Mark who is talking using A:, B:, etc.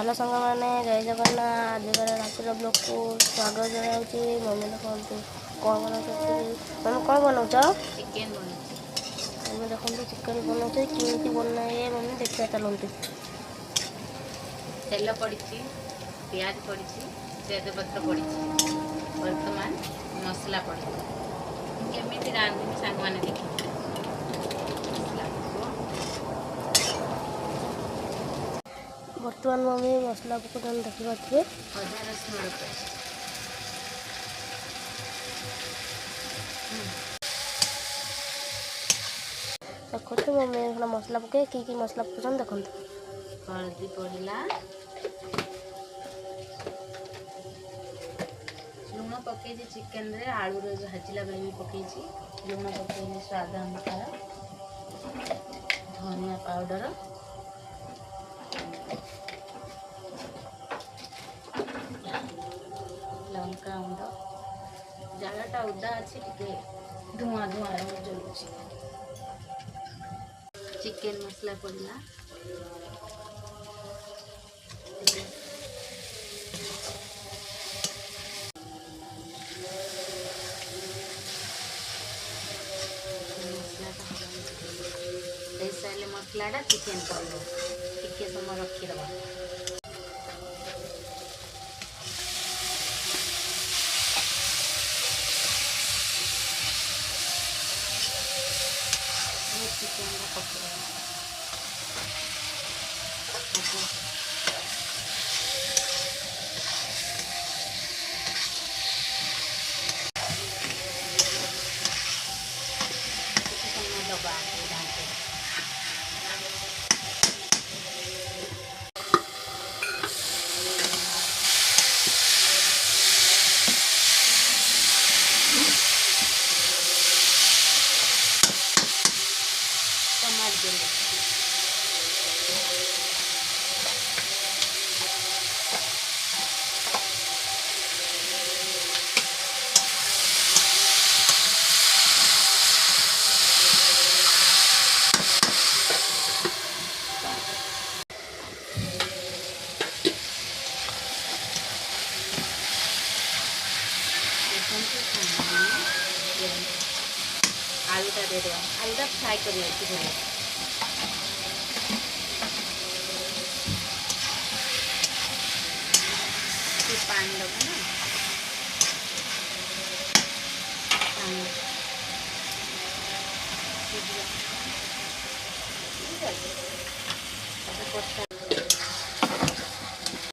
A: Hello सांग मैंने जय जगन्नाथ आजिकार रातिर ब्लॉग को स्वागत जनाऊँगी। मम्मी देखते कौन बनाऊँ मम्मी कौन बनाऊँ
B: चिकेन बन
A: मम्मी देखते चिकेन बनाऊँ किमती बनाए मम्मी देखा चलते
B: तेल पड़ी पियाज पड़ी तेजपत्र पड़ी वर्तमान मसला पड़ी केमी रांधि सांग मैंने देख
A: बर्तमान मम्मी मसला पकड़ देखिए
B: अदा रसुण पेस्ट
A: देखते मम्मी मसला पके कि मसला पकाउछन देखते
B: हल्दी पड़ला लुण पकई चिकेन रे आलू भाजला बेले भी पकई लुण पकई स्वाद अनुसार धनिया पाउडर लंका गुंड जगटा उदा अच्छी टे धुआं धुआं जलुच चिकेन मसला पड़ला सारे मसलाटा चिकेन पड़ो टिके समय रखीदबा चिकेन पकड़ा दबा ढांचे टमाटर देंगे आलूटा दे देवा आलूटा फ्राई कर पानी दबा ना